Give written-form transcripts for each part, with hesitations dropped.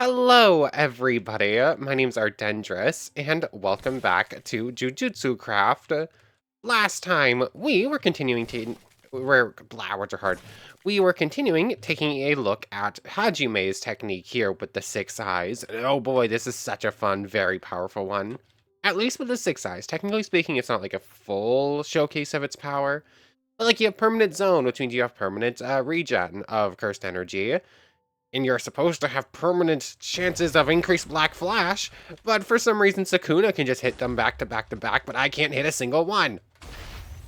Hello, everybody. My name's Ardendris, and welcome back to Jujutsu Craft. Last time, words are hard. We were continuing taking a look at Hajime's technique here with the six eyes. And oh boy, this is such a fun, very powerful one. At least with the six eyes. Technically speaking, it's not like a full showcase of its power. But like you have permanent zone, which means you have permanent regen of cursed energy and you're supposed to have permanent chances of increased Black Flash, but for some reason Sukuna can just hit them back to back to back, but I can't hit a single one.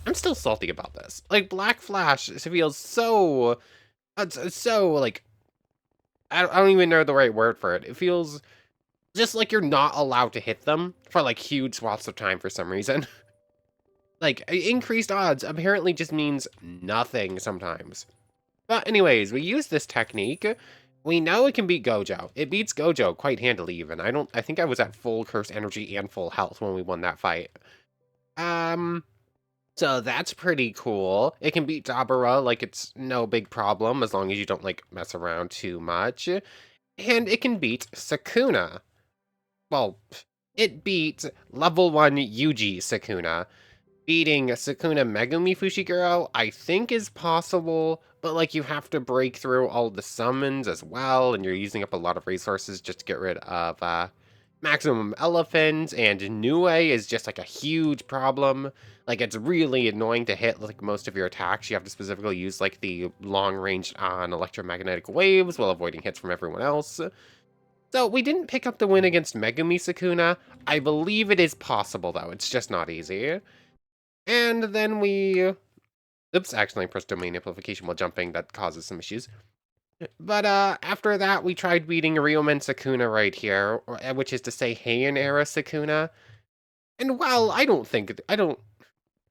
I'm still salty about this. Like, Black Flash feels so... It's so, like... I don't even know the right word for it. It feels just like you're not allowed to hit them for, like, huge swaths of time for some reason. Like, increased odds apparently just means nothing sometimes. But anyways, we use this technique. We know it can beat Gojo. It beats Gojo quite handily even. I think I was at full curse energy and full health when we won that fight. Um so that's pretty cool. It can beat Dabura like it's no big problem as long as you don't like mess around too much. And it can beat Sukuna. Well, it beat level 1 Yuji Sukuna. Beating Sukuna Megumi Fushiguro, I think is possible, but like you have to break through all the summons as well, and you're using up a lot of resources just to get rid of Maximum Elephant, and Nue is just like a huge problem. Like it's really annoying to hit like most of your attacks. You have to specifically use like the long range on electromagnetic waves while avoiding hits from everyone else. So we didn't pick up the win against Megumi Sukuna. I believe it is possible though, it's just not easy. And then we... Oops, accidentally pressed domain amplification while jumping. That causes some issues. But after that, we tried beating Ryomen Sukuna right here, which is to say Heian era Sukuna. And while I don't...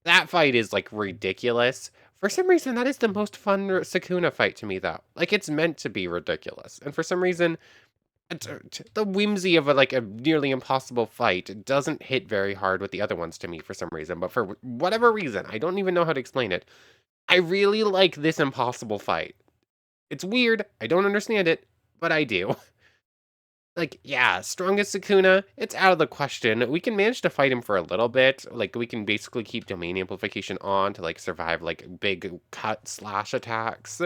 That fight is, like, ridiculous. For some reason, that is the most fun Sukuna fight to me, though. Like, it's meant to be ridiculous. And for some reason, the whimsy of a nearly impossible fight doesn't hit very hard with the other ones to me for some reason, but for whatever reason, I don't even know how to explain it. I really like this impossible fight. It's weird, I don't understand it, but I do. Like, yeah, strongest Sukuna, it's out of the question. We can manage to fight him for a little bit. Like, we can basically keep domain amplification on to, like, survive, like, big cut slash attacks.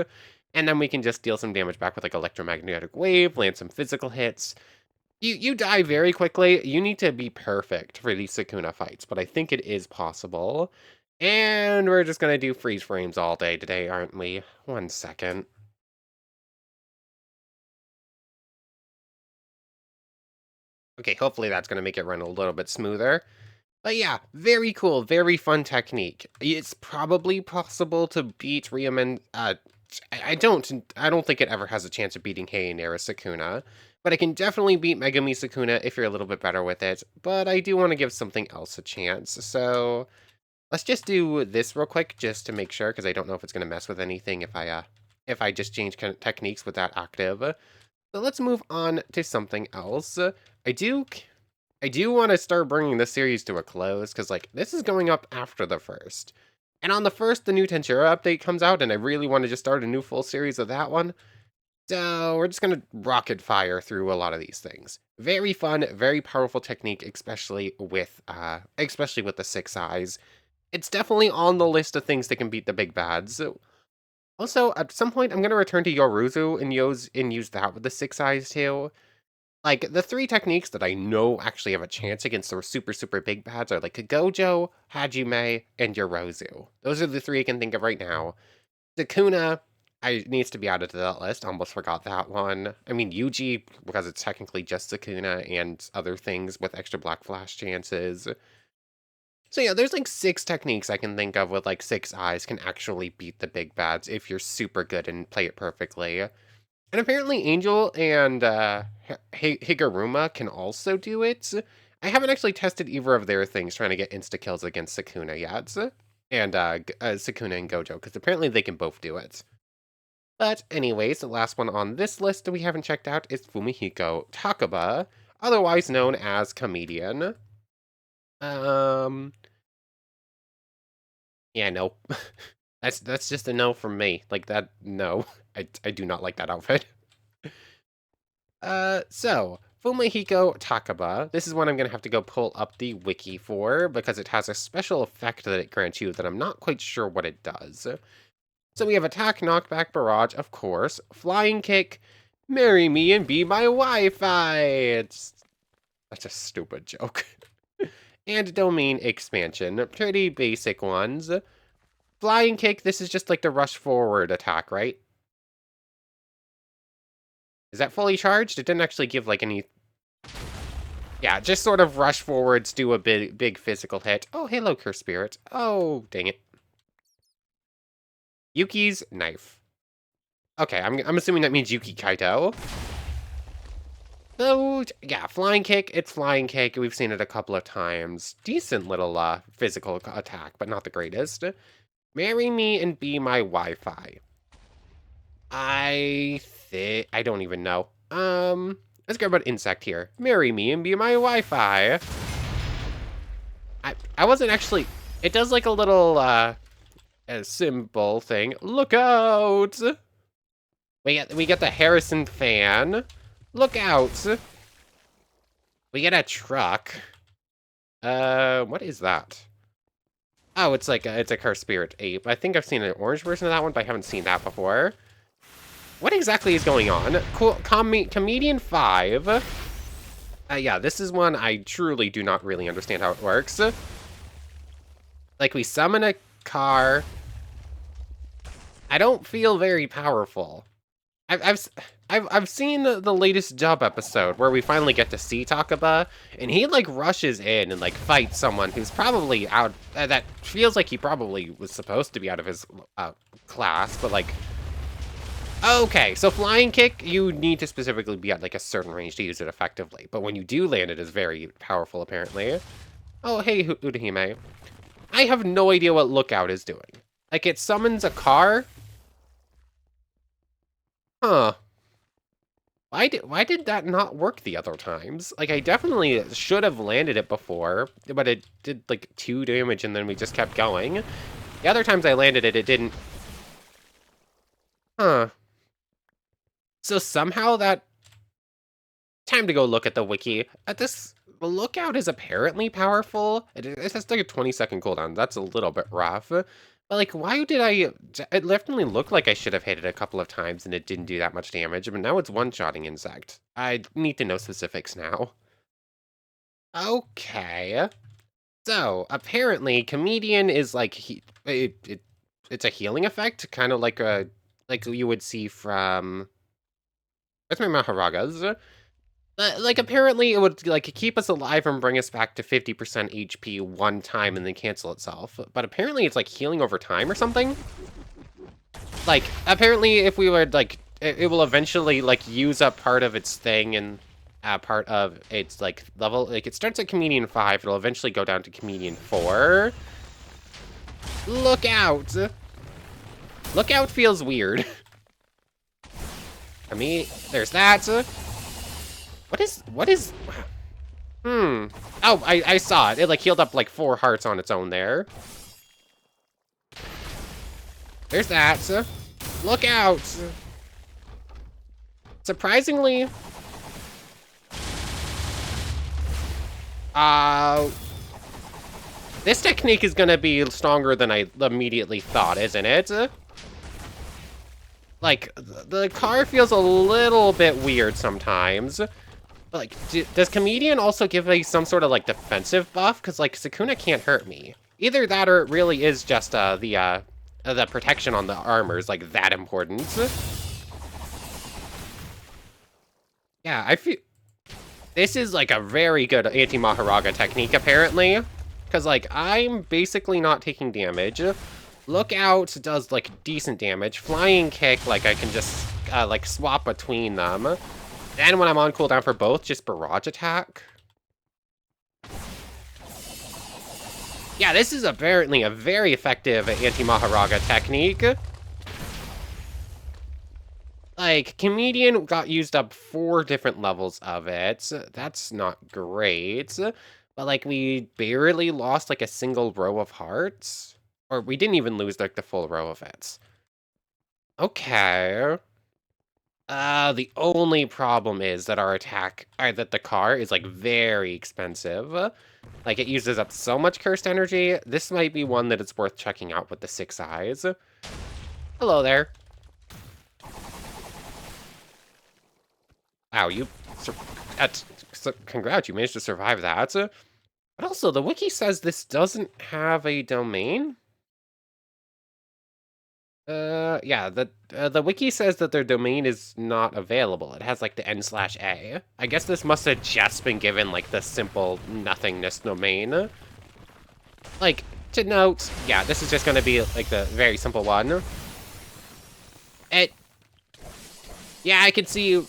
And then we can just deal some damage back with, like, electromagnetic wave, land some physical hits. You die very quickly. You need to be perfect for these Sukuna fights, but I think it is possible. And we're just gonna do freeze frames all day today, aren't we? 1 second. Okay, hopefully that's gonna make it run a little bit smoother. But yeah, very cool, very fun technique. It's probably possible to beat Ryomen. I don't think it ever has a chance of beating Heian era Sukuna, but it can definitely beat Megami Sukuna if you're a little bit better with it. But I do want to give something else a chance, so let's just do this real quick just to make sure, because I don't know if it's gonna mess with anything if I just change techniques with that active. So let's move on to something else. I do I do want to start bringing this series to a close because, like, this is going up after the first. And on the first, the new Tenshira update comes out, and I really want to just start a new full series of that one. So we're just going to rocket fire through a lot of these things. Very fun, very powerful technique, especially with the six eyes. It's definitely on the list of things that can beat the big bads. Also, at some point, I'm going to return to Yoruzu and use that with the six eyes too. Like, the three techniques that I know actually have a chance against the super, super big bads are like Gojo, Hajime, and Yorozu. Those are the three I can think of right now. Sukuna needs to be added to that list. Almost forgot that one. I mean, Yuji, because it's technically just Sukuna and other things with extra Black Flash chances. So yeah, there's like six techniques I can think of with like six eyes can actually beat the big bads if you're super good and play it perfectly. And apparently Angel and Higuruma can also do it. I haven't actually tested either of their things trying to get insta-kills against Sukuna yet. And Sukuna and Gojo, because apparently they can both do it. But anyways, the last one on this list we haven't checked out is Fumihiko Takaba, otherwise known as Comedian. Um, yeah, no. That's just a no from me. Like that, no. I do not like that outfit. So, Fumihiko Takaba. This is one I'm gonna have to go pull up the wiki for, because it has a special effect that it grants you that I'm not quite sure what it does. So we have attack, knockback, barrage, of course, flying kick, marry me and be my Wi-Fi. It's such a stupid joke. And domain expansion, pretty basic ones. Flying kick, this is just like the rush forward attack, right? Is that fully charged? It didn't actually give like any... Yeah, just sort of rush forwards, do a big physical hit. Oh, hello, Curse Spirit. Oh, dang it. Yuki's knife. Okay, I'm assuming that means Yuki Kaito. So, yeah, flying kick, it's flying kick. We've seen it a couple of times. Decent little physical attack, but not the greatest. Marry me and be my Wi-Fi. I don't even know. Let's grab an insect here. Marry me and be my Wi-Fi. I wasn't actually... It does like a little, a symbol thing. Look out! We get the Harrison fan. Look out! We get a truck. What is that? Oh, it's like it's a Curse Spirit ape. I think I've seen an orange version of that one, but I haven't seen that before. What exactly is going on? Cool, Comedian 5. Yeah, this is one I truly do not really understand how it works. Like, we summon a car. I don't feel very powerful. I've seen the latest Dub episode where we finally get to see Takaba, and he like rushes in and like fights someone who's probably out. That feels like he probably was supposed to be out of his class, but like. Okay, so flying kick, you need to specifically be at like a certain range to use it effectively, but when you do land it is very powerful apparently. Oh, hey, Udahime. I have no idea what Lookout is doing. Like, it summons a car? Huh. Why did that not work the other times? Like, I definitely should have landed it before, but it did like 2 damage and then we just kept going. The other times I landed it, it didn't. Huh. So somehow that... Time to go look at the wiki. The Lookout is apparently powerful. It has like a 20-second cooldown. That's a little bit rough. But like, why did I... It definitely looked like I should have hit it a couple of times and it didn't do that much damage. But now it's one-shotting insect. I need to know specifics now. Okay. So, apparently, Comedian is like... it's a healing effect, kind of like you would see from... What's my Maharagas? Like, apparently it would, like, keep us alive and bring us back to 50% HP one time and then cancel itself. But apparently it's, like, healing over time or something? Like, apparently if we were, like, it will eventually, like, use up part of its thing and part of its, like, level. Like, it starts at Comedian 5. It'll eventually go down to Comedian 4. Look out! Look out feels weird. For me, there's that. What is... Oh, I saw it. It, like, healed up, like, 4 hearts on its own there. There's that. Look out! Surprisingly... This technique is gonna be stronger than I immediately thought, isn't it? Like, the car feels a little bit weird sometimes. Like, does Comedian also give me some sort of, like, defensive buff? Because, like, Sukuna can't hurt me. Either that or it really is just, the protection on the armor is, like, that important. Yeah, I feel... This is, like, a very good anti-Maharaga technique, apparently. Because, like, I'm basically not taking damage. Lookout does, like, decent damage. Flying kick, like, I can just, like, swap between them. And when I'm on cooldown for both, just barrage attack. Yeah, this is apparently a very effective anti-Maharaga technique. Like, Comedian got used up 4 different levels of it. That's not great. But, like, we barely lost, like, a single row of hearts. Or we didn't even lose, like, the full row of it. Okay. The only problem is that that the car is, like, very expensive. Like, it uses up so much cursed energy. This might be one that it's worth checking out with the 6 eyes. Hello there. Wow, congrats, you managed to survive that. But also, the wiki says this doesn't have a domain. Yeah, the wiki says that their domain is not available. It has like the n/a. I guess this must have just been given like the simple nothingness domain. Like, to note, yeah, this is just gonna be like the very simple one. Yeah, I can see you,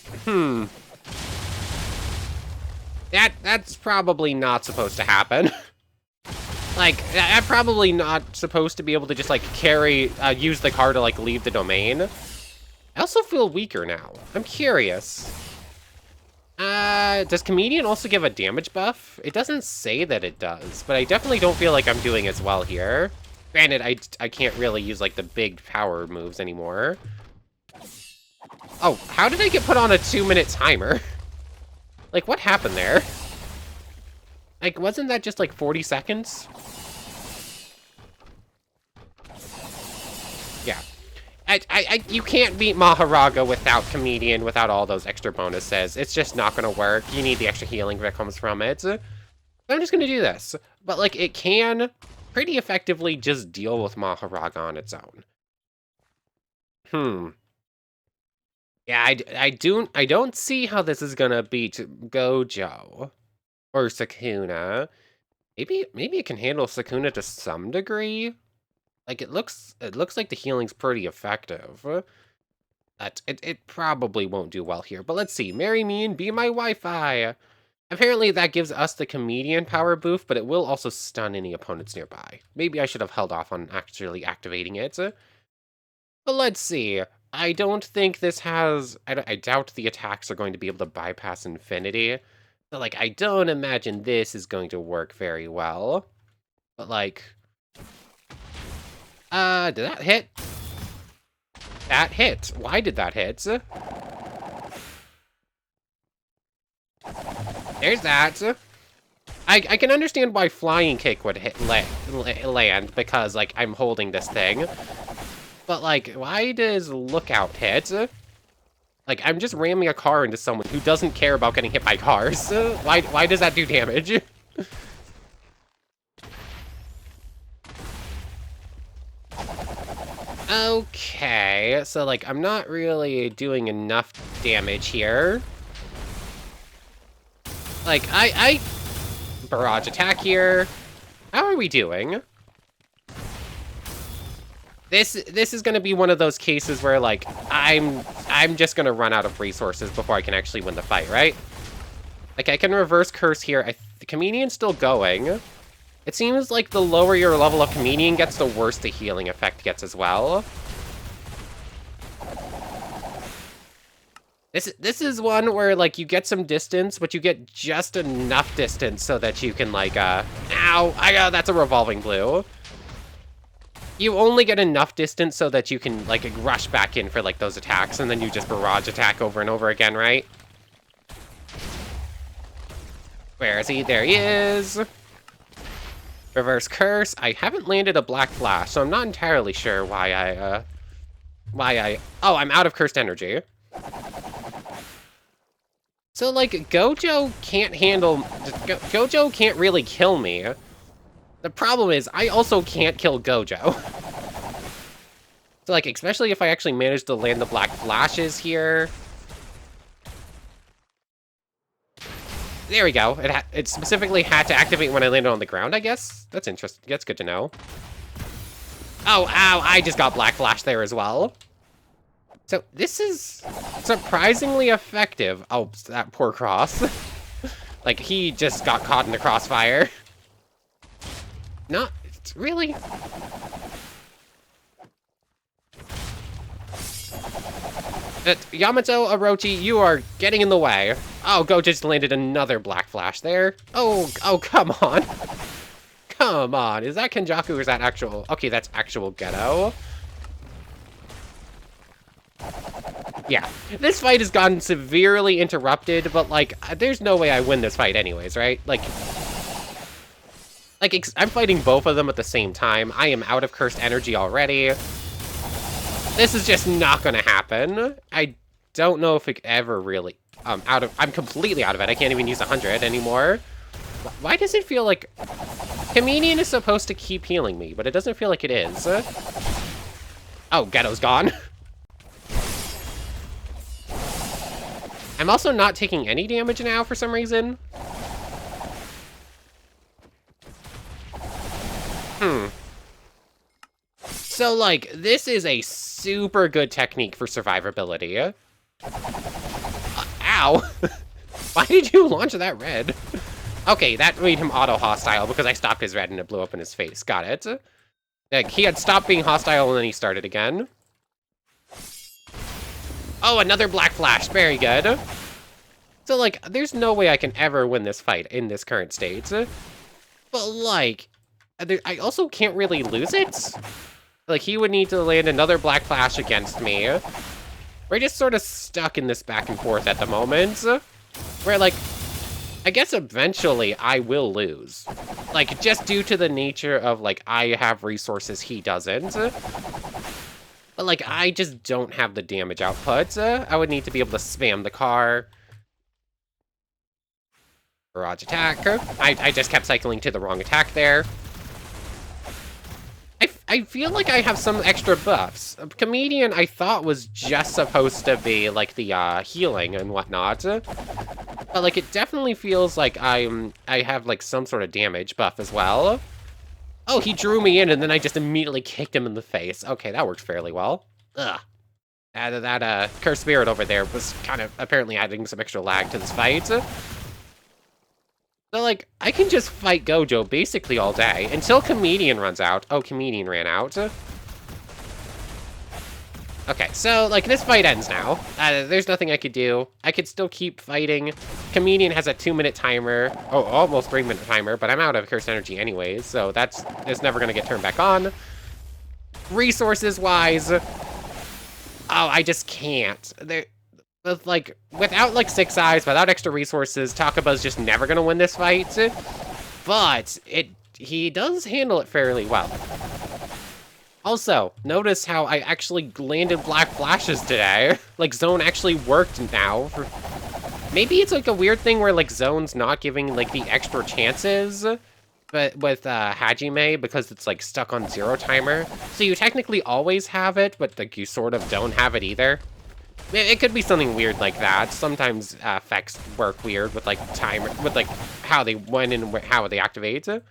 That's probably not supposed to happen. Like, I'm probably not supposed to be able to just, like, use the car to, like, leave the domain. I also feel weaker now. I'm curious. Does Comedian also give a damage buff? It doesn't say that it does, but I definitely don't feel like I'm doing as well here. Granted, I can't really use, like, the big power moves anymore. Oh, how did I get put on a 2-minute timer? Like, what happened there? Like, wasn't that just, like, 40 seconds? Yeah. You can't beat Maharaga without Comedian, without all those extra bonuses. It's just not gonna work. You need the extra healing that comes from it. So I'm just gonna do this. But, like, it can pretty effectively just deal with Maharaga on its own. Yeah, I don't see how this is gonna beat Gojo. Or Sukuna. Maybe it can handle Sukuna to some degree. Like, it looks like the healing's pretty effective. But it probably won't do well here. But let's see. Marry me and be my Wi-Fi. Apparently that gives us the Comedian power boost, but it will also stun any opponents nearby. Maybe I should have held off on actually activating it. But let's see. I don't think this has... I doubt the attacks are going to be able to bypass Infinity. So, like, I don't imagine this is going to work very well. But, like... did that hit? That hit. Why did that hit? There's that. I can understand why Flying Kick would land, because, like, I'm holding this thing. But, like, why does Lookout hit? Like, I'm just ramming a car into someone who doesn't care about getting hit by cars. Why does that do damage? Okay, so, like, I'm not really doing enough damage here. Like, I barrage attack here. How are we doing? This is gonna be one of those cases where, like, I'm just gonna run out of resources before I can actually win the fight, right? Like, I can reverse curse here. The Comedian's still going. It seems like the lower your level of Comedian gets, the worse the healing effect gets as well. This is one where, like, you get some distance, but you get just enough distance so that you can, like, ow, that's a revolving blue. You only get enough distance so that you can, like, rush back in for, like, those attacks, and then you just barrage attack over and over again, right? Where is he? There he is. Reverse curse. I haven't landed a black flash, so I'm not entirely sure why oh, I'm out of cursed energy. So, like, Gojo can't really kill me. The problem is, I also can't kill Gojo. So, like, especially if I actually manage to land the black flashes here. There we go. It specifically had to activate when I landed on the ground, I guess. That's interesting. That's good to know. Oh, ow, I just got black flash there as well. So, this is surprisingly effective. Oh, that poor Cross. Like, he just got caught in the crossfire. Not really. Yamato, Orochi, you are getting in the way. Oh, Go just landed another black flash there. Oh, come on. Come on. Is that Kenjaku or is that actual? Okay, that's actual Ghetto. Yeah, this fight has gotten severely interrupted, but, like, there's no way I win this fight anyways, right? Like, I'm fighting both of them at the same time. I am out of cursed energy already. This is just not gonna happen. I don't know if it ever really... I'm completely out of it. I can't even use 100 anymore. Why does it feel like... Comedian is supposed to keep healing me, but it doesn't feel like it is. Oh, Ghetto's gone. I'm also not taking any damage now for some reason. So, like, this is a super good technique for survivability. Ow! Why did you launch that red? Okay, that made him auto-hostile because I stopped his red and it blew up in his face. Got it. Like, he had stopped being hostile and then he started again. Oh, another black flash. Very good. So, like, there's no way I can ever win this fight in this current state. But, like, I also can't really lose it. Like, he would need to land another black flash against me. We're just sort of stuck in this back and forth at the moment. Where, like, I guess eventually I will lose. Like, just due to the nature of, like, I have resources he doesn't. But, like, I just don't have the damage output. I would need to be able to spam the car. Barrage attack. I just kept cycling to the wrong attack there. I feel like I have some extra buffs. Comedian, I thought, was just supposed to be, like, the, healing and whatnot. But, like, it definitely feels like I have, like, some sort of damage buff as well. Oh, he drew me in, and then I just immediately kicked him in the face. Okay, that worked fairly well. Ugh. That Cursed Spirit over there was kind of apparently adding some extra lag to this fight. So, like, I can just fight Gojo basically all day until Comedian runs out. Oh, Comedian ran out. Okay, so, like, this fight ends now. There's nothing I could do. I could still keep fighting. Comedian has a 2-minute timer. Oh, almost 3-minute timer, but I'm out of cursed energy anyways, so it's never gonna get turned back on. Resources-wise... Oh, I just can't. Like, without, like, 6 eyes, without extra resources, Takaba's just never gonna win this fight. But he does handle it fairly well. Also, notice how I actually landed black flashes today. Like, zone actually worked now. Maybe it's, like, a weird thing where, like, zone's not giving, like, the extra chances. But with Hajime, because it's, like, stuck on 0 timer. So you technically always have it, but, like, you sort of don't have it either. It could be something weird like that. Sometimes effects work weird with, like, timer, with, like, how they went and how they activate. But,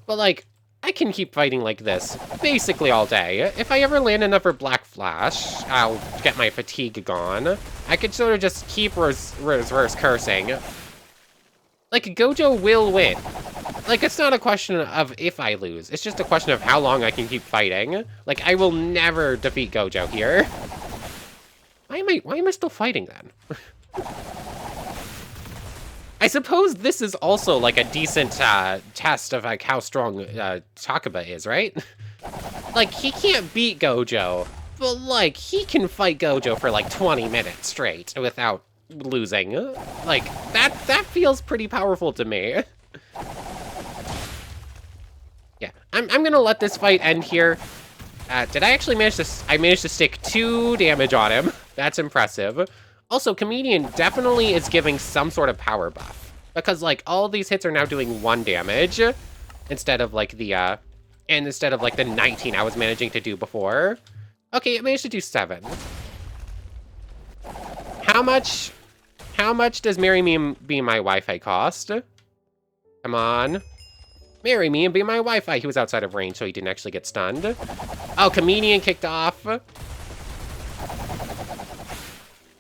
like, I can keep fighting like this basically all day. If I ever land another black flash, I'll get my fatigue gone. I could sort of just keep reverse cursing. Like, Gojo will win. Like, it's not a question of if I lose. It's just a question of how long I can keep fighting. Like, I will never defeat Gojo here. Why am I still fighting then? I suppose this is also, like, a decent test of, like, how strong Takaba is, right? Like, he can't beat Gojo, but, like, he can fight Gojo for, like, 20 minutes straight without losing. Like, that feels pretty powerful to me. Yeah, I'm gonna let this fight end here. Did I actually manage to... I managed to stick 2 damage on him. That's impressive. Also, Comedian definitely is giving some sort of power buff. Because, like, all these hits are now doing 1 damage. Instead of, like, the 19 I was managing to do before. Okay, it managed to do 7. How much does Marry Me and Be My Wi-Fi cost? Come on. Marry me and be my Wi-Fi. He was outside of range, so he didn't actually get stunned. Oh, Comedian kicked off.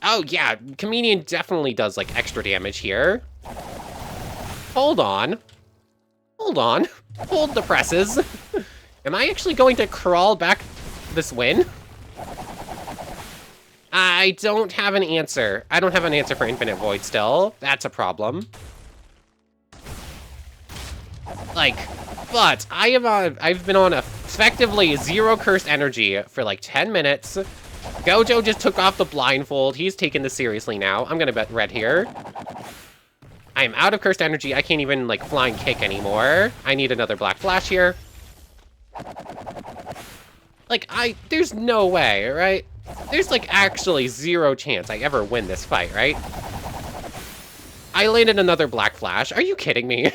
Oh, yeah. Comedian definitely does, like, extra damage here. Hold on. Hold on. Hold the presses. Am I actually going to crawl back this win? I don't have an answer. I don't have an answer for Infinite Void still. That's a problem. Like, but I've been on effectively 0 cursed energy for like 10 minutes. Gojo just took off the blindfold. He's taking this seriously now. I'm gonna bet red here. I am out of cursed energy. I can't even, like, flying kick anymore. I need another black flash here. Like, there's no way, right? There's, like, actually zero chance I ever win this fight, right? I landed another black flash. Are you kidding me?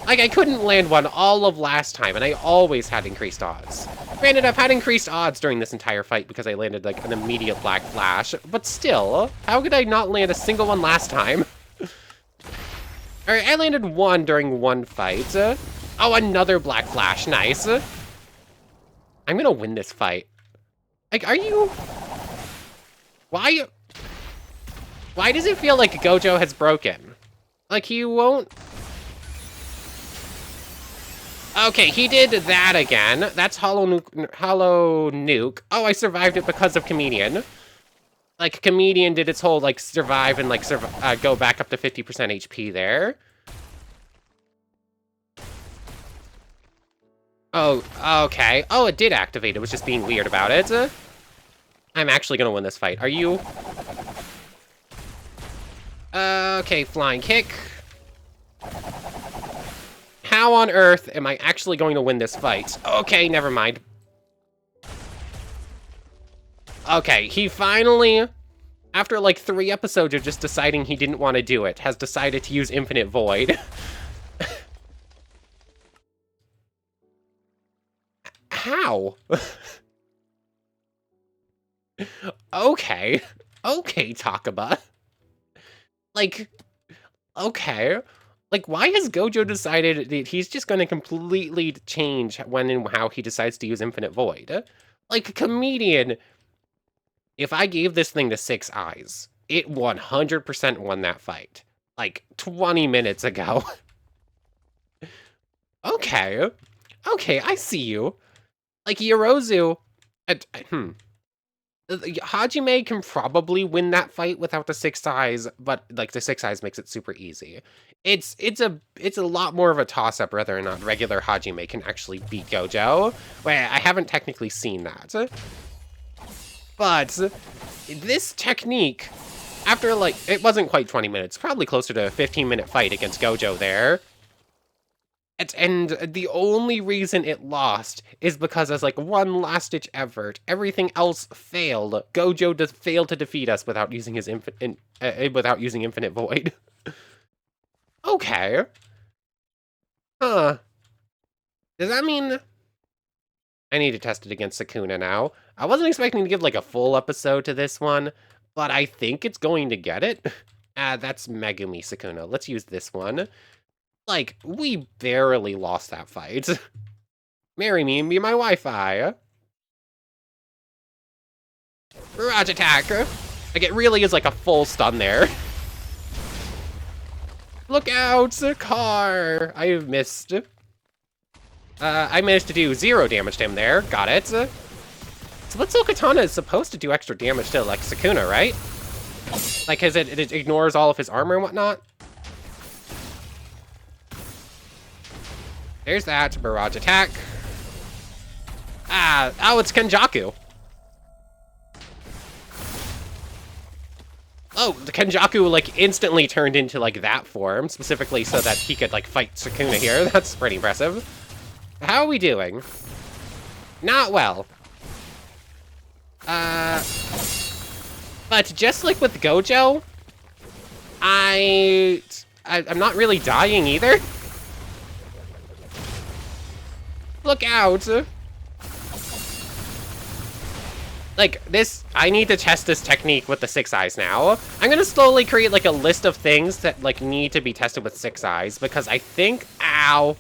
Like, I couldn't land one all of last time, and I always had increased odds. Granted, I've had increased odds during this entire fight because I landed, like, an immediate black flash, but still, how could I not land a single one last time? Alright, I landed one during one fight. Oh, another black flash. Nice. I'm gonna win this fight. Like, are you... Why does it feel like Gojo has broken? Like, he won't... Okay, he did that again. That's Hollow Nuke. Oh, I survived it because of Comedian. Like, Comedian did its whole, like, survive and, like, go back up to 50% HP there. Oh, okay. Oh, it did activate. It was just being weird about it. I'm actually gonna win this fight. Are you? Okay, flying kick. How on earth am I actually going to win this fight? Okay, never mind. Okay, he finally, after like 3 episodes of just deciding he didn't want to do it, has decided to use Infinite Void. How? Okay. Okay, Takaba. Like, okay. Like, why has Gojo decided that he's just going to completely change when and how he decides to use Infinite Void? Like, Comedian, if I gave this thing to 6 eyes, it 100% won that fight. Like, 20 minutes ago. Okay. Okay, I see you. Like, Yorozu... Hajime can probably win that fight without the 6 eyes, but like the 6 eyes makes it super easy. It's a lot more of a toss-up whether or not regular Hajime can actually beat Gojo. Well, I haven't technically seen that. But this technique, after like, it wasn't quite 20 minutes, probably closer to a 15-minute fight against Gojo there. And the only reason it lost is because as like one last-ditch effort, everything else failed. Gojo failed to defeat us without using his without using Infinite Void. Okay. Huh. Does that mean I need to test it against Sukuna now? I wasn't expecting to give like a full episode to this one, but I think it's going to get it. That's Megumi Sukuna. Let's use this one. Like, we barely lost that fight. Marry me and be my Wi-Fi. Barrage attack. Like, it really is like a full stun there. Look out, car. I have missed. I managed to do 0 damage to him there. Got it. Split Katana is supposed to do extra damage to, like, Sukuna, right? Like, because it ignores all of his armor and whatnot. There's that. Barrage attack. Oh, it's Kenjaku. Oh, the Kenjaku, like, instantly turned into, like, that form, specifically so that he could, like, fight Sukuna here. That's pretty impressive. How are we doing? Not well. But just like with Gojo, I'm not really dying either. Look out! Like, this, I need to test this technique with the 6 eyes now. I'm gonna slowly create, like, a list of things that, like, need to be tested with 6 eyes, because I think, ow.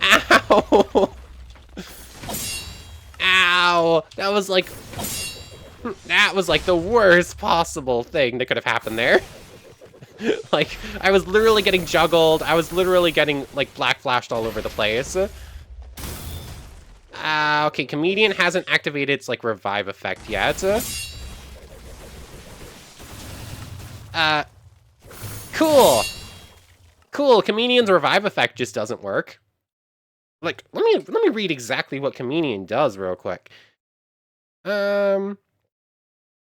Ow! Ow! That was, like, the worst possible thing that could have happened there. Like, I was literally getting juggled, I was literally getting, like, black flashed all over the place. Okay, Comedian hasn't activated its, like, revive effect yet. Cool! Cool, Comedian's revive effect just doesn't work. Like, let me read exactly what Comedian does real quick.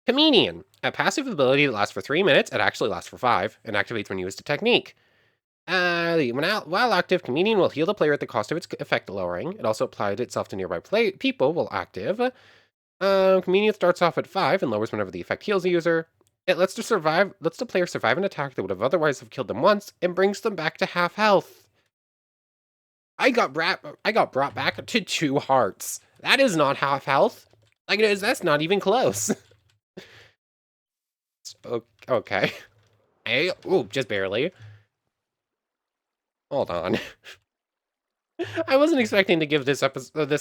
Comedian, a passive ability that lasts for 3 minutes. It actually lasts for 5 and activates when used a technique. While active, Comedian will heal the player at the cost of its effect lowering. It also applied itself to nearby people while active. Comedian starts off at 5 and lowers whenever the effect heals the user. It lets the player survive an attack that would have otherwise have killed them once and brings them back to half health. I got brought back to 2 hearts. That is not half health. Like it is, that's not even close. Okay. Hey, ooh, just barely. Hold on. I wasn't expecting to give this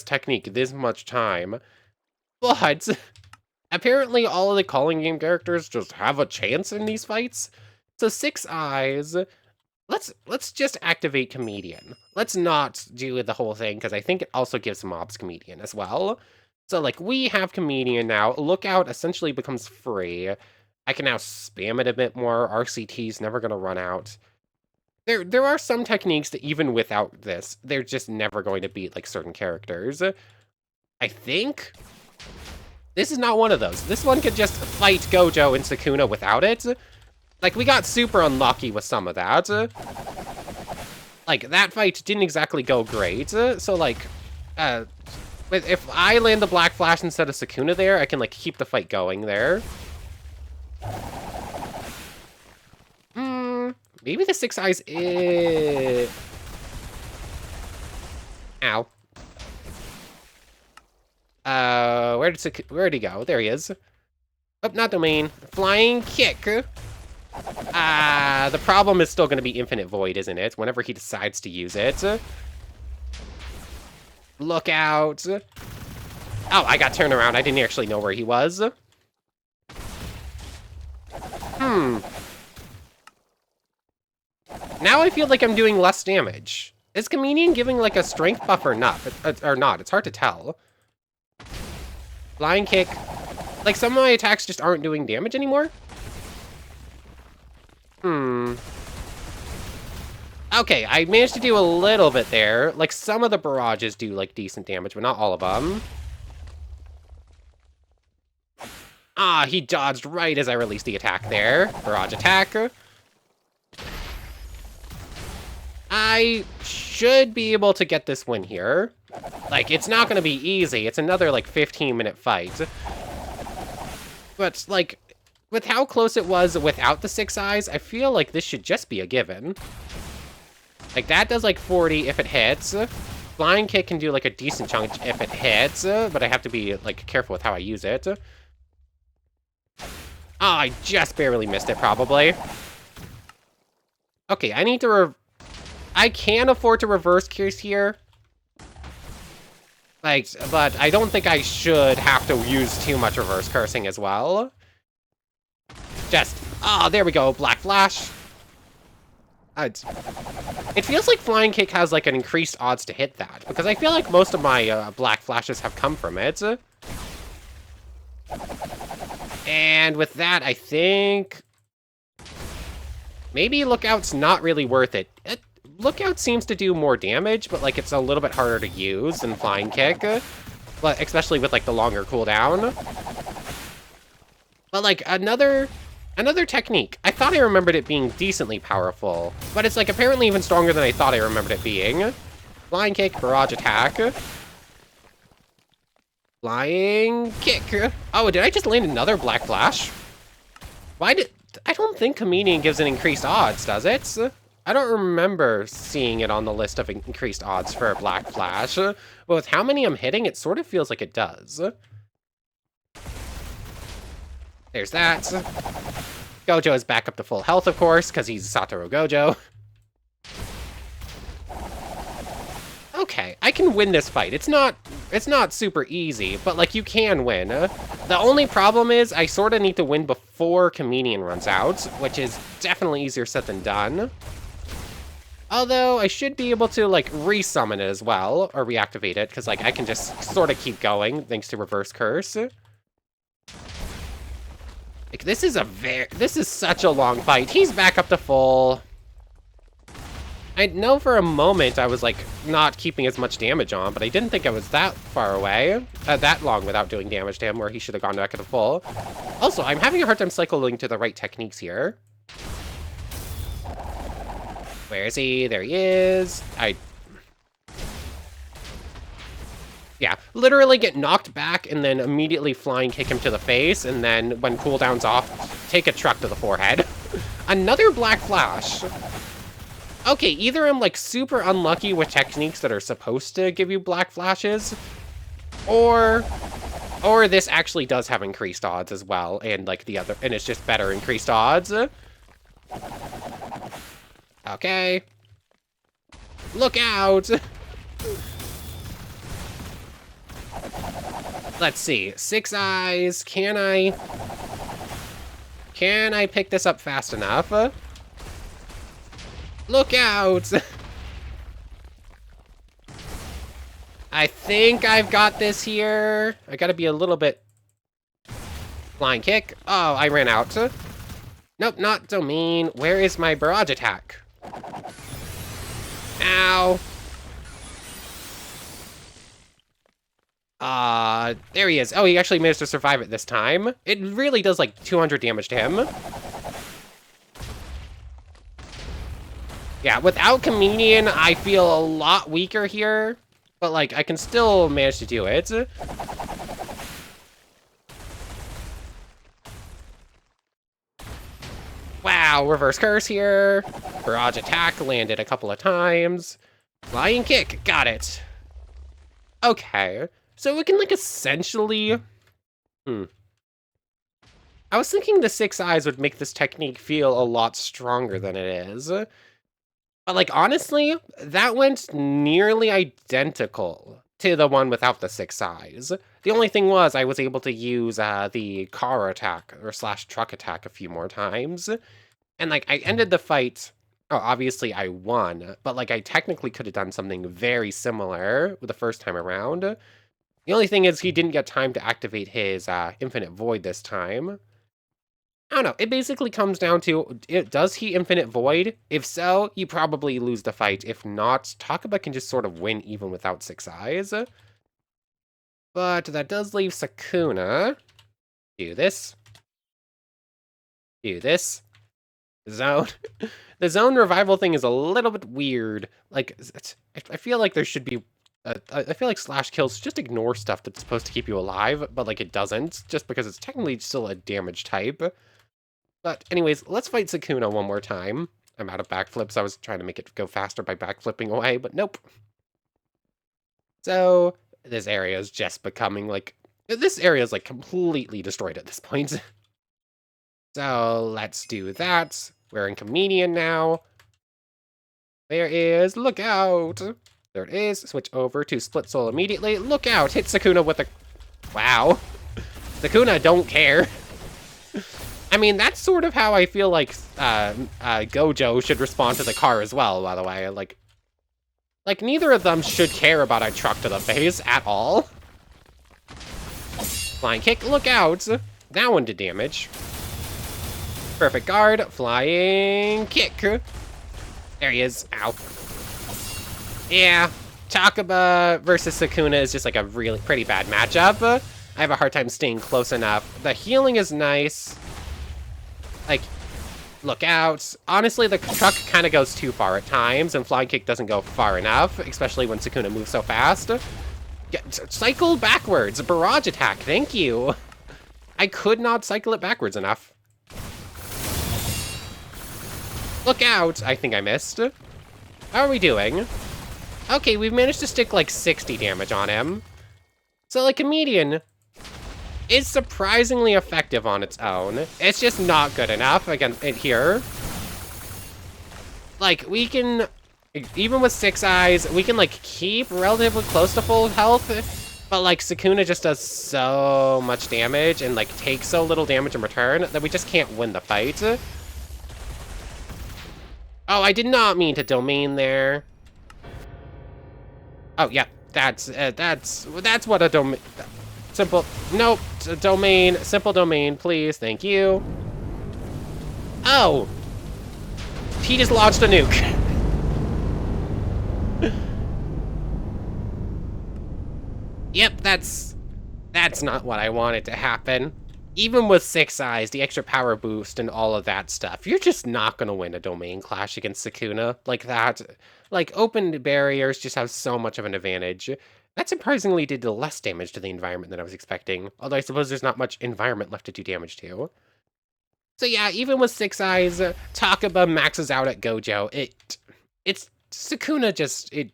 technique this much time, but apparently all of the calling game characters just have a chance in these fights. So 6 eyes. Let's just activate Comedian. Let's not do the whole thing because I think it also gives mobs Comedian as well. So like we have Comedian now. Lookout essentially becomes free. I can now spam it a bit more. RCT's never gonna run out. There are some techniques that even without this, they're just never going to beat like certain characters. I think this is not one of those. This one could just fight Gojo and Sukuna without it. Like we got super unlucky with some of that. Like that fight didn't exactly go great. So like, if I land the Black Flash instead of Sukuna there, I can like keep the fight going there. Maybe the 6 eyes is... Ow. Where'd he go? There he is. Oh, not domain. Flying kick. The problem is still going to be Infinite Void, isn't it? Whenever he decides to use it. Look out. Oh, I got turned around. I didn't actually know where he was. Now I feel like I'm doing less damage. Is Comedian giving like a strength buff or not? It's hard to tell. Flying kick. Like some of my attacks just aren't doing damage anymore? Okay, I managed to do a little bit there. Like some of the barrages do like decent damage, but not all of them. Ah, he dodged right as I released the attack there. Barrage attack. I should be able to get this win here. Like, it's not going to be easy. It's another, like, 15-minute fight. But, like, with how close it was without the 6 eyes, I feel like this should just be a given. Like, that does, like, 40 if it hits. Flying kick can do, like, a decent chunk if it hits, but I have to be, like, careful with how I use it. Oh, I just barely missed it, probably. Okay, I need to I can afford to reverse curse here. Like, but I don't think I should have to use too much reverse cursing as well. Just, there we go, Black Flash. It feels like Flying Kick has like an increased odds to hit that, because I feel like most of my Black Flashes have come from it. And with that, I think maybe Lookout's not really worth it. Lookout seems to do more damage, but like it's a little bit harder to use than Flying Kick, but especially with like the longer cooldown. But like another technique. I thought I remembered it being decently powerful, but it's like apparently even stronger than I thought I remembered it being. Flying Kick, barrage attack. Flying kick. Oh, did I just land another Black Flash? I don't think Comedian gives an increased odds, does it? I don't remember seeing it on the list of increased odds for a Black Flash, but with how many I'm hitting, it sort of feels like it does. There's that. Gojo is back up to full health, of course, because he's Satoru Gojo. Okay, I can win this fight. It's not super easy, but like you can win. The only problem is I sort of need to win before Comedian runs out, which is definitely easier said than done. Although, I should be able to, like, resummon it as well, or reactivate it, because, like, I can just sort of keep going, thanks to Reverse Curse. Like, this is such a long fight. He's back up to full. I know for a moment I was, like, not keeping as much damage on, but I didn't think I was that far away, that long without doing damage to him, where he should have gone back at the full. Also, I'm having a hard time cycling to the right techniques here. Where is he? There he is. Yeah, literally get knocked back and then immediately flying kick him to the face, and then when cooldown's off, take a truck to the forehead. Another black flash. Okay, either I'm like super unlucky with techniques that are supposed to give you black flashes, or this actually does have increased odds as well, and like the other, and it's just better increased odds. Okay. Look out! Let's see. 6 eyes. Can I pick this up fast enough? Look out! I think I've got this here. I gotta be a little bit... Flying kick. Oh, I ran out. Nope, not domain. Where is my barrage attack? Ow. There he is. Oh, he actually managed to survive it this time. It really does like 200 damage to him. Yeah, without Comedian, I feel a lot weaker here, but like I can still manage to do it. Wow, reverse curse here. Barrage attack landed a couple of times. Flying kick, got it. Okay, so we can like essentially... I was thinking the 6 eyes would make this technique feel a lot stronger than it is. But like, honestly, that went nearly identical to the one without the 6 eyes. The only thing was I was able to use the car attack or slash truck attack a few more times. And like, I ended the fight. Oh, obviously I won, but like I technically could have done something very similar the first time around. The only thing is he didn't get time to activate his Infinite Void this time. I don't know, it basically comes down to, does he Infinite Void? If so, you probably lose the fight. If not, Takaba can just sort of win even without 6 eyes. But that does leave Sukuna. Do this. Do this. Zone. The zone revival thing is a little bit weird. Like, I feel like there should be... I feel like slash kills just ignore stuff that's supposed to keep you alive, but like it doesn't, just because it's technically still a damage type. But anyways, let's fight Sukuna one more time. I'm out of backflips. I was trying to make it go faster by backflipping away, but nope. So this area is just becoming like... This area is like completely destroyed at this point. So let's do that. We're in Comedian now. There is... Look out! There it is. Switch over to Split Soul immediately. Look out! Hit Sukuna with a... Wow. Sukuna don't care. I mean, that's sort of how I feel like Gojo should respond to the car as well, by the way. Like neither of them should care about a truck to the face at all. Flying kick, look out! That one did damage. Perfect guard, flying kick. There he is. Ow. Yeah, Takaba versus Sukuna is just like a really pretty bad matchup. I have a hard time staying close enough. The healing is nice. Like, look out. Honestly, the truck kind of goes too far at times, and flying kick doesn't go far enough, especially when Sukuna moves so fast. Cycle backwards. Barrage attack. Thank you. I could not cycle it backwards enough. Look out. I think I missed. How are we doing? Okay, we've managed to stick like 60 damage on him. So like Comedian is surprisingly effective on its own. It's just not good enough against it here. Like, we can, even with 6 eyes, we can like keep relatively close to full health, but like Sukuna just does so much damage and like takes so little damage in return that we just can't win the fight. Oh, I did not mean to domain there. Oh yeah, that's what a domain. Simple. Nope. Domain. Simple domain, please. Thank you. Oh. He just launched a nuke. Yep, that's not what I wanted to happen. Even with 6 eyes, the extra power boost and all of that stuff, you're just not gonna win a domain clash against Sukuna like that. Like, open barriers just have so much of an advantage. That surprisingly did less damage to the environment than I was expecting, although I suppose there's not much environment left to do damage to. So yeah, even with 6 eyes, Takaba maxes out at Gojo. It's Sukuna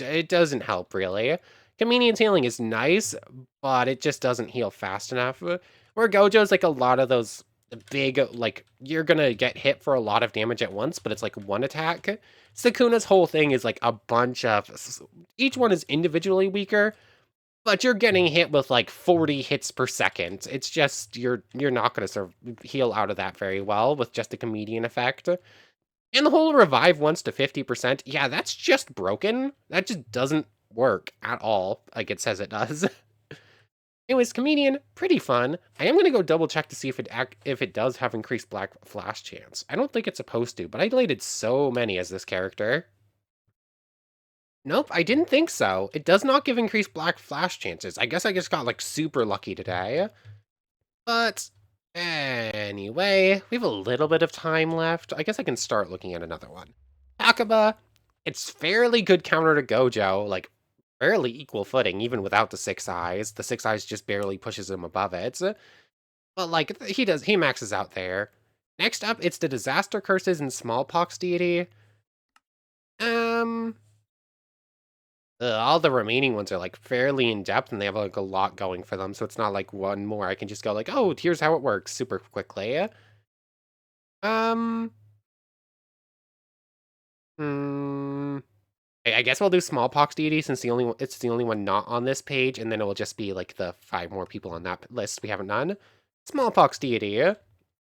it doesn't help really. Comedian's healing is nice, but it just doesn't heal fast enough. Where Gojo's like a lot of those big, like, you're gonna get hit for a lot of damage at once, but it's like one attack. Sukuna's whole thing is like a bunch of, each one is individually weaker, but you're getting hit with like 40 hits per second. It's just, you're not gonna heal out of that very well with just a comedian effect. And the whole revive once to 50%, yeah, that's just broken. That just doesn't work at all, like it says it does. Anyways, comedian, pretty fun. I am gonna go double check to see if it does have increased black flash chance. I don't think it's supposed to, but I deleted so many as this character. Nope, I didn't think so. It does not give increased black flash chances. I guess I just got like super lucky today. But anyway, we have a little bit of time left. I guess I can start looking at another one. Akaba, it's fairly good counter to Gojo, like fairly equal footing, even without the 6 eyes. The 6 eyes just barely pushes him above it. But like, he maxes out there. Next up, it's the Disaster Curses and Smallpox Deity. All the remaining ones are like fairly in depth and they have like a lot going for them. So it's not like one more. I can just go like, oh, here's how it works super quickly. I guess we'll do Smallpox Deity since it's the only one not on this page, and then it will just be like the 5 more people on that list we haven't done. Smallpox Deity.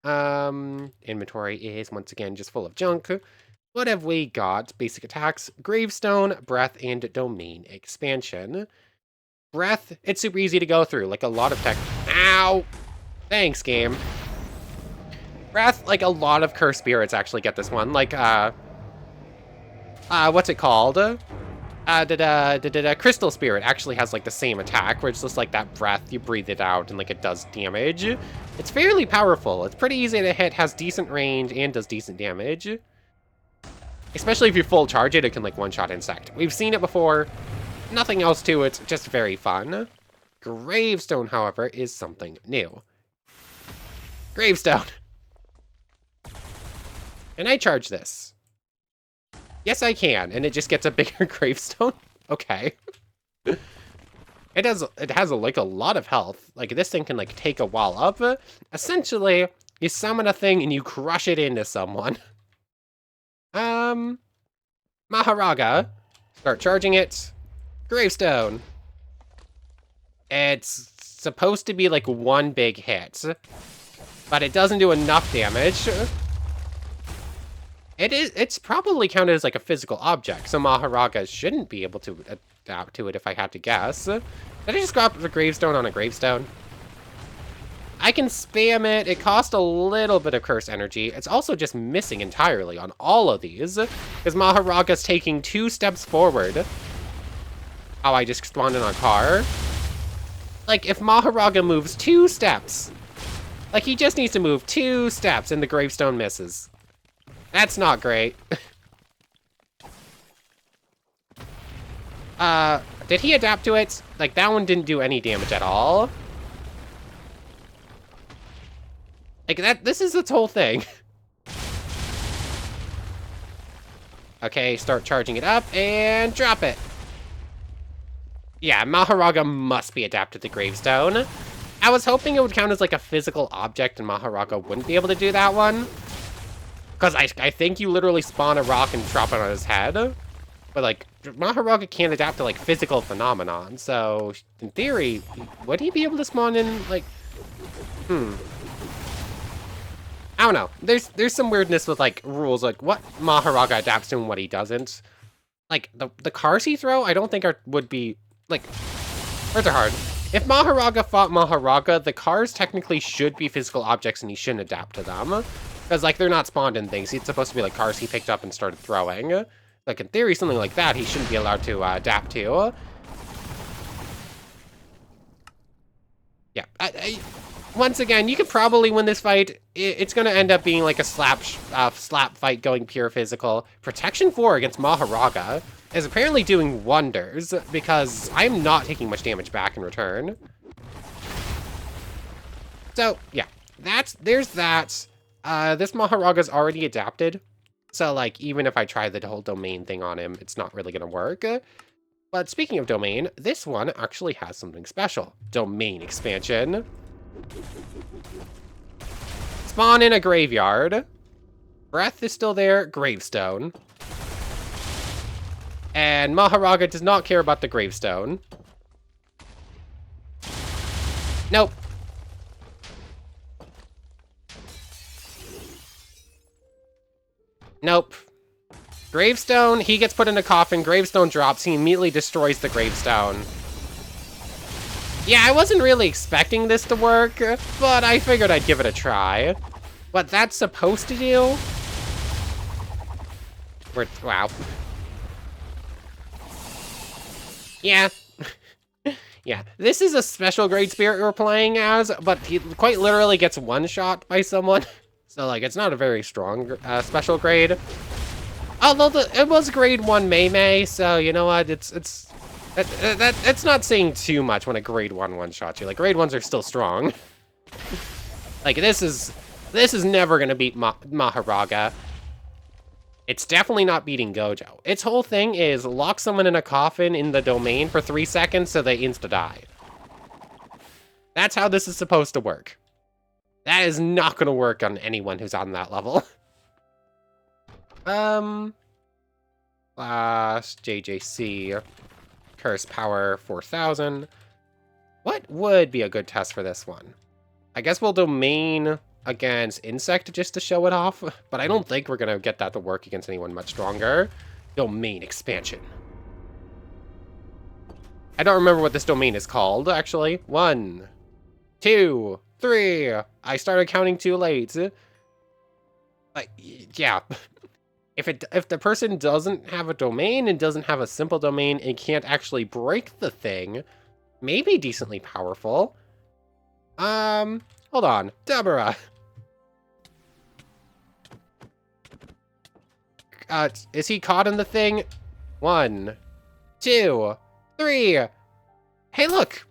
Inventory is once again just full of junk. What have we got? Basic attacks, Gravestone, Breath, and Domain Expansion. Breath, it's super easy to go through, like a lot of tech. Ow! Thanks, game. Breath, like a lot of Curse Spirits actually get this one. Like, what's it called? Crystal Spirit actually has like the same attack, where it's just like that breath, you breathe it out, and like it does damage. It's fairly powerful. It's pretty easy to hit, has decent range, and does decent damage. Especially if you full charge it, it can like one-shot insect. We've seen it before. Nothing else to it, just very fun. Gravestone, however, is something new. Gravestone. Can I charge this? Yes, I can, and it just gets a bigger gravestone. Okay. It has like a lot of health. Like this thing can like take a wall up. Essentially, you summon a thing and you crush it into someone. Maharaga. Start charging it. Gravestone. It's supposed to be like one big hit, but it doesn't do enough damage. It's probably counted as like a physical object, so Maharaga shouldn't be able to adapt to it if I had to guess. Did I just drop the gravestone on a gravestone? I can spam it. It costs a little bit of curse energy. It's also just missing entirely on all of these, because Maharaga's taking 2 steps forward. Oh, I just spawned in a car. Like, if Maharaga moves 2 steps, like, he just needs to move 2 steps and the gravestone misses. That's not great. Did he adapt to it? Like, that one didn't do any damage at all. Like, this is its whole thing. Okay, start charging it up, and drop it. Yeah, Maharaga must be adapted to Gravestone. I was hoping it would count as, like, a physical object, and Maharaga wouldn't be able to do that one. Because I think you literally spawn a rock and drop it on his head. But, like, Maharaga can't adapt to, like, physical phenomenon. So, in theory, would he be able to spawn in, like... I don't know. There's some weirdness with, like, rules, like, what Maharaga adapts to and what he doesn't. Like, the cars he throw, I don't think would be, like... Words are hard. If Maharaga fought Maharaga, the cars technically should be physical objects and he shouldn't adapt to them. Because, like, they're not spawned in things. It's supposed to be, like, cars he picked up and started throwing. Like, in theory, something like that he shouldn't be allowed to adapt to. Yeah. Once again, you could probably win this fight. It's going to end up being like a slap fight going pure physical. Protection 4 against Maharaga is apparently doing wonders because I'm not taking much damage back in return. So, yeah, there's that. This Maharaga's already adapted. So, like, even if I try the whole domain thing on him, it's not really going to work. But speaking of domain, this one actually has something special. Domain expansion. Spawn in a graveyard. Breath is still there. Gravestone. And Maharaga does not care about the gravestone. Nope. Nope. Gravestone, he gets put in a coffin, gravestone drops, he immediately destroys the gravestone. Yeah, I wasn't really expecting this to work, but I figured I'd give it a try. What that's supposed to do? Wow. Yeah. Yeah, this is a special grade spirit we're playing as, but he quite literally gets one-shot by someone. So, like, it's not a very strong special grade. Although it was grade 1 Mei, so you know what? It's not saying too much when a grade 1 one-shot you. Like, grade 1s are still strong. Like, this is never gonna beat Maharaga. It's definitely not beating Gojo. Its whole thing is lock someone in a coffin in the domain for 3 seconds so they insta-die. That's how this is supposed to work. That is not going to work on anyone who's on that level. Last JJC. Curse power 4000. What would be a good test for this one? I guess we'll domain against Insect just to show it off, but I don't think we're going to get that to work against anyone much stronger. Domain expansion. I don't remember what this domain is called, actually. 1, 2, 3. I started counting too late. Yeah. If the person doesn't have a domain and doesn't have a simple domain and can't actually break the thing, maybe decently powerful. Hold on. Deborah. Is he caught in the thing? 1, 2, 3. Hey, look!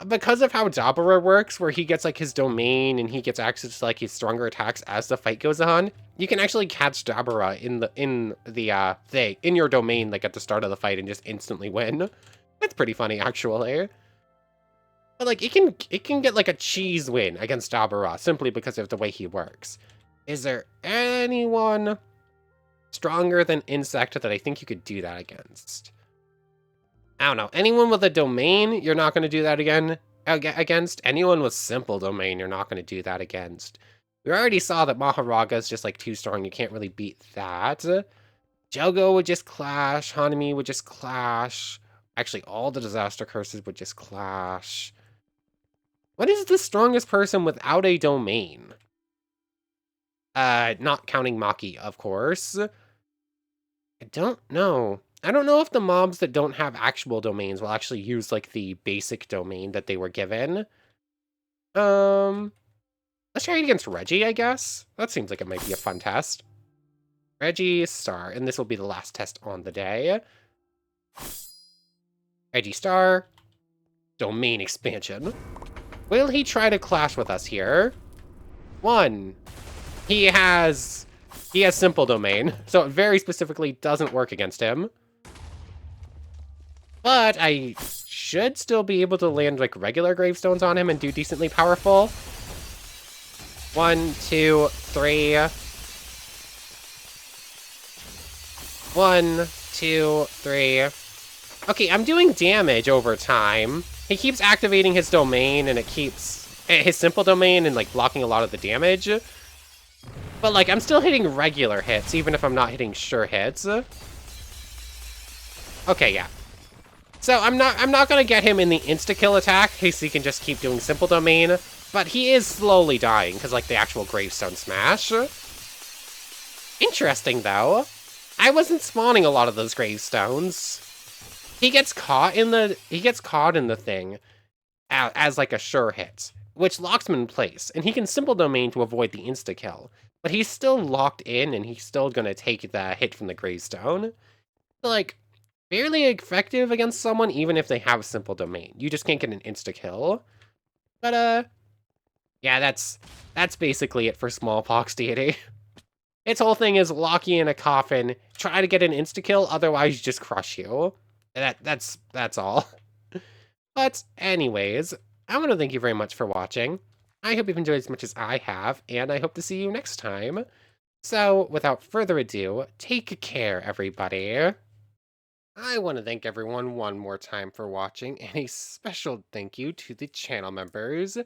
Because of how Dabura works, where he gets, like, his domain and he gets access to, like, his stronger attacks as the fight goes on, you can actually catch Dabura in your domain, like, at the start of the fight and just instantly win. That's pretty funny, actually. But, like, it can get, like, a cheese win against Dabura simply because of the way he works. Is there anyone stronger than Insect that I think you could do that against? I don't know. Anyone with a domain, you're not going to do that against. Anyone with simple domain, you're not going to do that against. We already saw that Maharaga is just, like, too strong. You can't really beat that. Jogo would just clash. Hanami would just clash. Actually, all the disaster curses would just clash. What is the strongest person without a domain? Not counting Maki, of course. I don't know. I don't know if the mobs that don't have actual domains will actually use, like, the basic domain that they were given. Let's try it against Reggie, I guess. That seems like it might be a fun test. Reggie Star, and this will be the last test on the day. Reggie Star. Domain expansion. Will he try to clash with us here? 1. He has simple domain, so it very specifically doesn't work against him. But I should still be able to land, like, regular gravestones on him and do decently powerful. 1, 2, 3. 1, 2, 3. Okay, I'm doing damage over time. He keeps activating his domain, and it keeps his simple domain and, like, blocking a lot of the damage. But, like, I'm still hitting regular hits, even if I'm not hitting sure hits. Okay, yeah. So I'm not gonna get him in the insta-kill attack, in case he can just keep doing simple domain, but he is slowly dying, because, like, the actual gravestone smash. Interesting, though. I wasn't spawning a lot of those gravestones. He gets caught in the thing, as like a sure hit, which locks him in place, and he can simple domain to avoid the insta kill. But he's still locked in, and he's still gonna take the hit from the Greystone. So, like, fairly effective against someone, even if they have simple domain. You just can't get an insta kill. But yeah, that's basically it for Smallpox Deity. Its whole thing is lock you in a coffin, try to get an insta kill, otherwise just crush you. That's all. But anyways, I want to thank you very much for watching. I hope you've enjoyed as much as I have, and I hope to see you next time. So, without further ado, take care, everybody. I want to thank everyone one more time for watching, and a special thank you to the channel members,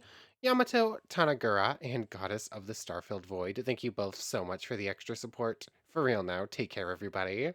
Yamato, Tanagura, and Goddess of the Starfilled Void. Thank you both so much for the extra support. For real now, take care, everybody.